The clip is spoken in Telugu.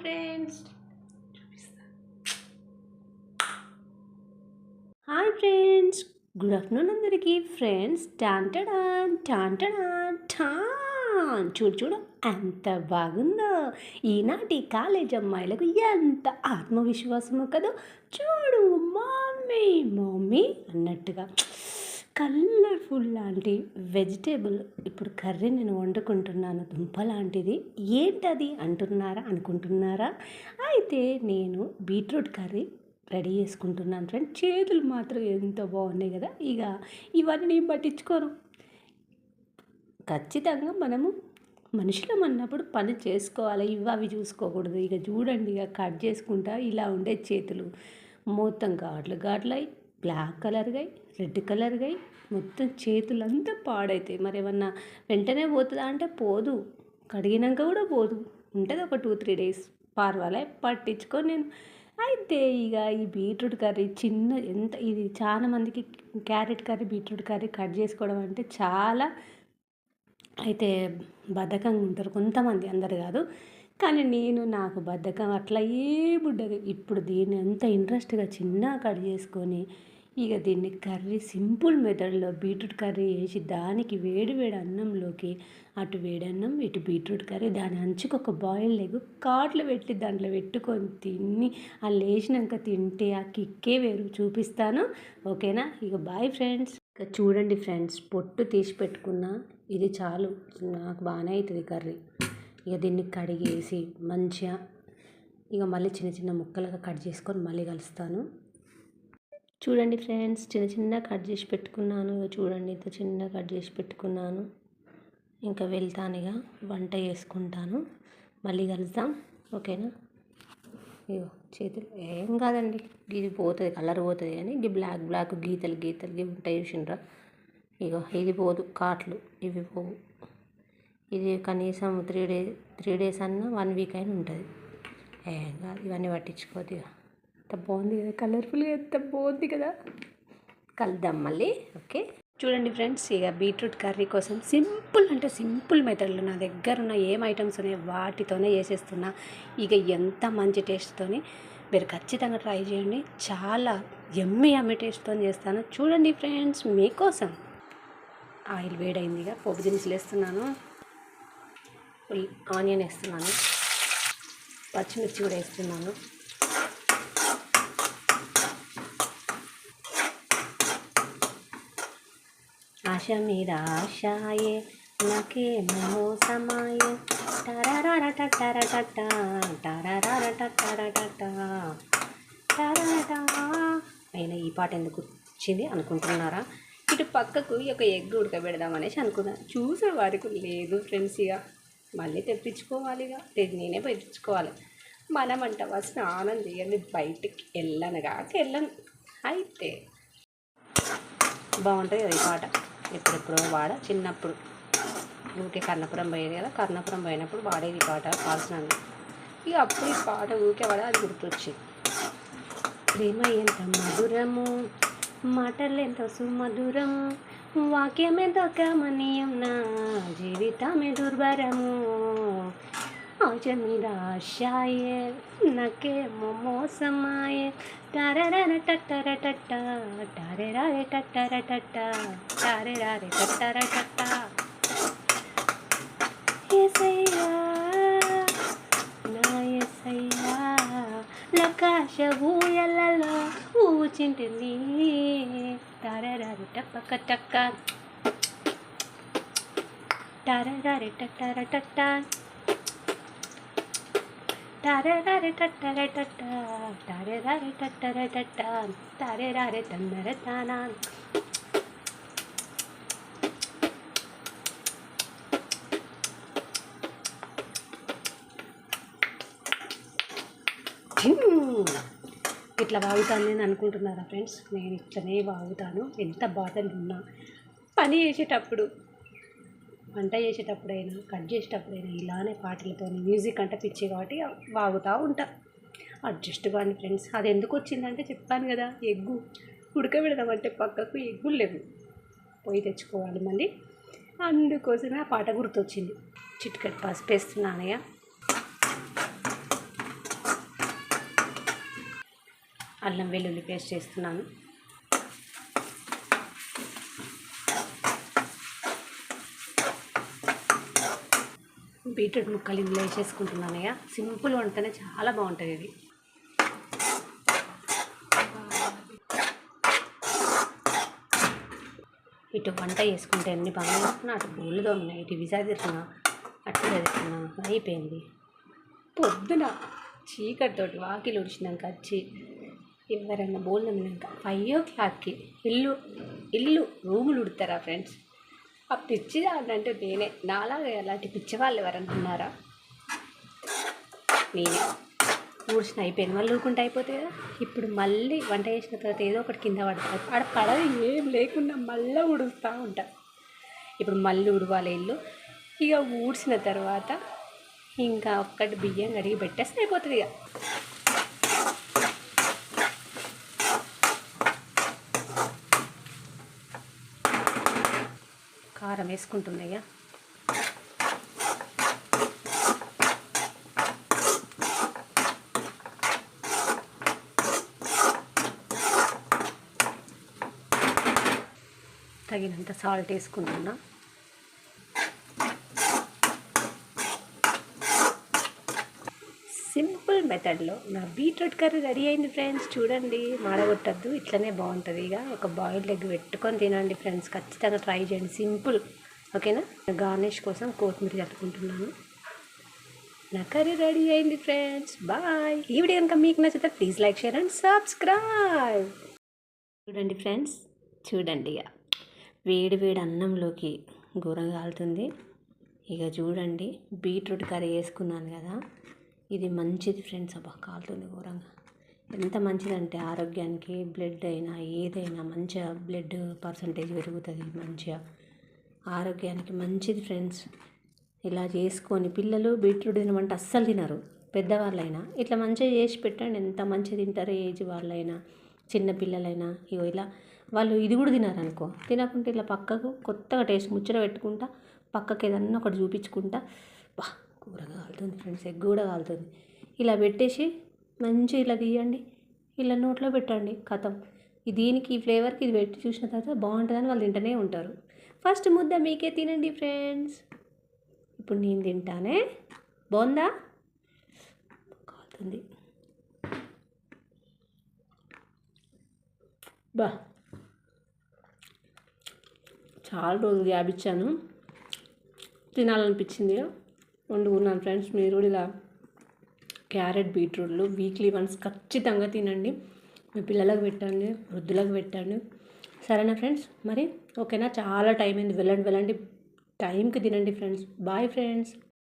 Friends. Hi friends, good afternoon అందరికీ. ఫ్రెండ్స్, టాన్ చూడు చూడు ఎంత బాగుందో. ఈనాటి కాలేజ్ అమ్మాయిలకు ఎంత ఆత్మవిశ్వాసమో కదా. చూడు మమ్మీ మమ్మీ అన్నట్టుగా కలర్ఫుల్ లాంటి వెజిటేబుల్ ఇప్పుడు కర్రీ నేను వండుకుంటున్నాను. దుంప లాంటిది ఏంటది అనుకుంటున్నారా? అయితే నేను బీట్రూట్ కర్రీ రెడీ చేసుకుంటున్నాను ఫ్రెండ్స్. చేతులు మాత్రం ఎంత బాగున్నాయి కదా. ఇక ఇవన్నీ పట్టించుకోను. ఖచ్చితంగా మనము మనుషులం అన్నప్పుడు పని చేసుకోవాలి. అవి చూసుకోకూడదు. ఇక చూడండి, ఇక కట్ చేసుకుంటా ఇలా ఉండే చేతులు మొత్తం ఘాట్లు బ్లాక్ కలర్గా రెడ్ కలర్గా మొత్తం చేతులంతా పాడైతాయి. మరి ఏమన్నా వెంటనే పోతుందా అంటే పోదు, కడిగినాక కూడా పోదు, ఉంటుంది ఒక 2-3 days. పర్వాలే, పట్టించుకొని నేను. అయితే ఇక ఈ బీట్రూట్ కర్రీ ఇది చాలా మందికి carrot curry beetroot curry cut చేసుకోవడం అంటే చాలా అయితే బద్ధకంగా ఉంటారు కొంతమంది, అందరు కాదు. కానీ నాకు బద్ధకం అట్లా ఏముండదు. ఇప్పుడు దీన్ని ఎంత ఇంట్రెస్ట్గా చిన్నగా కట్ చేసుకొని ఇక దీన్ని కర్రీ సింపుల్ మెథడ్లో బీట్రూట్ కర్రీ వేసి దానికి వేడి అన్నంలోకి అటు వేడన్నం ఇటు బీట్రూట్ కర్రీ దాని అంచుకు ఒక బాయిల్ ఎగ్ కాట్లు పెట్టి దాంట్లో పెట్టుకొని తిని అలా వేసినాక తింటే ఆ కిక్కే వేరు. చూపిస్తాను, ఓకేనా? ఇక బాయ్ ఫ్రెండ్స్. ఇక చూడండి ఫ్రెండ్స్, పొట్టు తీసి పెట్టుకున్నా, ఇది చాలు, నాకు బాగానే అవుతుంది కర్రీ. ఇక దీన్ని కడిగేసి మంచిగా ఇక మళ్ళీ చిన్న ముక్కలుగా కట్ చేసుకొని మళ్ళీ కలుస్తాను. చూడండి ఫ్రెండ్స్, చిన్న కట్ చేసి పెట్టుకున్నాను. చూడండి, ఇంత చిన్న కట్ చేసి పెట్టుకున్నాను. ఇంకా వెళ్తాను, ఇక వంట చేసుకుంటాను. మళ్ళీ కలుద్దాం, ఓకేనా? ఇగో చేతులు ఏం కాదండి, ఇది పోతుంది, కలర్ పోతుంది. కానీ ఇది బ్లాక్ గీతలు ఇవి ఉంటాయి చూసిండ్రా. ఇగో ఇది పోదు, కాట్లు ఇవి పోవు. ఇది కనీసం 3 days అన్నా 1 week అయినా ఉంటుంది. ఏం కాదు, ఇవన్నీ పట్టించుకోదు. ఎంత బాగుంది కదా, కలర్ఫుల్గా ఎంత బాగుంది కదా. కలుద్దాం మళ్ళీ, ఓకే? చూడండి ఫ్రెండ్స్, ఇక బీట్రూట్ కర్రీ కోసం సింపుల్ మెథడ్లో నా దగ్గర ఉన్న ఏం ఐటమ్స్ ఉన్నాయో వాటితోనే చేసేస్తున్నా. ఇక ఎంత మంచి టేస్ట్తోని మీరు ఖచ్చితంగా ట్రై చేయండి. చాలా యమ్మీ టేస్ట్తో చేస్తాను. చూడండి ఫ్రెండ్స్, మీకోసం ఆయిల్ వేడైంది. ఇక పోపు దినుసులు వేస్తున్నాను, ఆనియన్ వేస్తున్నాను, పచ్చిమిర్చి కూడా వేస్తున్నాను. ఆశ మీద ఆశాయే నాకే మోసమాయే అయినా ఈ పాట ఎందుకు వచ్చింది అనుకుంటున్నారా? ఇటు పక్కకు ఒక ఎగ్ ఉడకబెడదామనేసి అనుకున్నాను. చూసే వారికి లేదు ఫ్రెండ్స్. ఇక మళ్ళీ తెప్పించుకోవాలి, ఇక నేనే పెట్టించుకోవాలి. మనమంటవా స్నానం చేయండి, బయటికి వెళ్ళను. అయితే బాగుంటుంది కదా ఈ పాట. ఎప్పుడెప్పుడో చిన్నప్పుడు ఊరికే కర్ణపురం పోయేది కదా, కర్ణపురం పోయినప్పుడు వాడేది ఈ పాట కాల్సినంది. ఇక అప్పుడు ఈ పాట ఊరికే అది గుర్తొచ్చింది. ప్రేమ ఎంత మధురము, మాటలు ఎంత సుమధురము, వాక్యం ఎంత కమనీయం, నా జీవితమే దుర్భరము. ఆశ మీద ఆశాయే నాకేమో మోసమాయే టారెరారే టట్టరటట్ట టారెరారే టట్టరటట్ట టారెరారే టట్టరటట్ట. యేసయ్యా నా యేసయ్యా, లకాశ ఊయలలో ఊచింటుంది టారెరారే టప్పక టక్క టారెరారే టట్టరటట్ట టారెరారే టట్టరటట్ట టారెరారే టట్టరటట్ట టారెరారే తన్నరతానా. ఇట్లా వాగుతాను నేను అనుకుంటున్నారా ఫ్రెండ్స్? నేను ఇట్లనే వాగుతాను. ఎంత బాధలు ఉన్నా పని చేసేటప్పుడు, వంట చేసేటప్పుడైనా కట్ చేసేటప్పుడైనా ఇలానే పాటలతో మ్యూజిక్ అంటే పిచ్చి కాబట్టి వాగుతూ ఉంటా. అడ్జస్ట్ కానీ ఫ్రెండ్స్. అది ఎందుకు వచ్చిందంటే చెప్పాను కదా, ఎగ్గు ఉడకబెడదామంటే పక్కకు ఎగ్గులు లేవు, పోయి తెచ్చుకోవాలి మళ్ళీ. అందుకోసమే ఆ పాట గుర్తొచ్చింది. చిటికెడు పసుపు వేస్తున్నానయ్య. అల్లం వెల్లుల్లి పేస్ట్ చేస్తున్నాను. బీట్రూట్ ముక్కలు ఇందులో వేసేసుకుంటున్నానయ్య. సింపుల్ వంటనే చాలా బాగుంటుంది ఇది. ఇటు వంట చేసుకుంటే అన్ని పనులు చేసుకున్నా, అటు బోళ్ళు తోమినా, ఇటు విసాదిస్తున్నా, అటు చదువుతున్నా, అయిపోయింది. పొద్దున చీకటితోటి వాకిలు ఉడిచినాక వచ్చి ఎవరైనా బోళ్ళు తోమినాక 5 o'clockకి ఇల్లు రూములు ఉడతారా ఫ్రెండ్స్? ఆ పిచ్చిదాన్నంటే నేనే. నాలాగా అలాంటి పిచ్చి వాళ్ళు ఎవరైనా ఉన్నారా? నేనే. ఊడ్చిన అయిపోయింది, మళ్ళీ ఊరుకుంటే అయిపోతుంది కదా. ఇప్పుడు మళ్ళీ వంట చేసిన తర్వాత ఏదో ఒకటి కింద పడతారు, ఆడ పడదు ఏం లేకుండా మళ్ళీ ఉడుస్తూ ఉంటా. ఇప్పుడు మళ్ళీ ఉడవాలి ఇల్లు. ఇక ఊడ్చిన తర్వాత ఇంకా ఒక్కటి బియ్యం కడిగి పెట్టేస్తే అయిపోతుంది. ఇక కారం వేసుకుంటున్నాయి. తగినంత సాల్ట్ వేసుకుంటున్నా. సింపుల్ మెథడ్లో నా బీట్రూట్ కర్రీ రెడీ అయింది ఫ్రెండ్స్. చూడండి, మాడగొట్టద్దు, ఇట్లనే బాగుంటుంది. ఇక ఒక బాయిల్డ్ ఎగ్ పెట్టుకొని తినండి ఫ్రెండ్స్, ఖచ్చితంగా ట్రై చేయండి. సింపుల్, ఓకేనా? గార్నిష్ కోసం కొత్తిమీర చల్లుకుంటున్నాను. నా కర్రీ రెడీ అయింది ఫ్రెండ్స్. బాయ్. ఈ వీడియో కనుక మీకు నచ్చితే please like, share and subscribe. చూడండి ఫ్రెండ్స్, చూడండి. ఇక వేడి వేడి అన్నంలోకి ఘోరంగా కాలుతుంది. ఇక చూడండి, బీట్రూట్ కర్రీ వేసుకున్నాను కదా, ఇది మంచిది ఫ్రెండ్స్. అబ్బా, కాలుతుంది ఘోరంగా. ఎంత మంచిదంటే ఆరోగ్యానికి, బ్లడ్ అయినా ఏదైనా మంచిగా బ్లడ్ పర్సంటేజ్ పెరుగుతుంది, మంచిగా ఆరోగ్యానికి మంచిది ఫ్రెండ్స్. ఇలా చేసుకొని పిల్లలు బీట్రూట్ తినమంటే అస్సలు తినరు. పెద్దవాళ్ళైనా ఇట్లా మంచిగా చేసి పెట్టండి, ఎంత మంచిగా తింటారు. ఏజ్ వాళ్ళైనా చిన్నపిల్లలైనా. ఇగో ఇలా వాళ్ళు ఇది కూడా తినారనుకో, తినకుంటే ఇలా పక్కకు కొత్తగా టేస్ట్ ముచ్చట పెట్టుకుంటా, పక్కకి ఏదన్నా ఒకటి చూపించుకుంటా. బా, కూరగా కాలుతుంది ఫ్రెండ్స్, ఎగ్ కూడా కాలుతుంది. ఇలా పెట్టేసి మంచిగా ఇలా తీయండి, ఇలా నోట్లో పెట్టండి, కథం. దీనికి ఈ ఫ్లేవర్కి ఇది పెట్టి చూసిన తర్వాత బాగుంటుందని వాళ్ళు తింటూనే ఉంటారు. ఫస్ట్ ముద్ద మీకే తినండి ఫ్రెండ్స్. ఇప్పుడు నేను తింటానే. బాగుందా? కాలుతుంది. బా, చాలా రోజులు గ్యాప్ ఇచ్చాను, తినాలనిపించింది, వండుకున్నాను ఫ్రెండ్స్. మీరు కూడా ఇలా క్యారెట్ బీట్రూట్లు వీక్లీ వన్స్ ఖచ్చితంగా తినండి. మీ పిల్లలకు పెట్టండి, వృద్ధులకు పెట్టండి. సరేనా ఫ్రెండ్స్? మరి ఓకేనా? చాలా టైం అయింది, వెళ్ళండి టైంకి తినండి ఫ్రెండ్స్. Bye friends.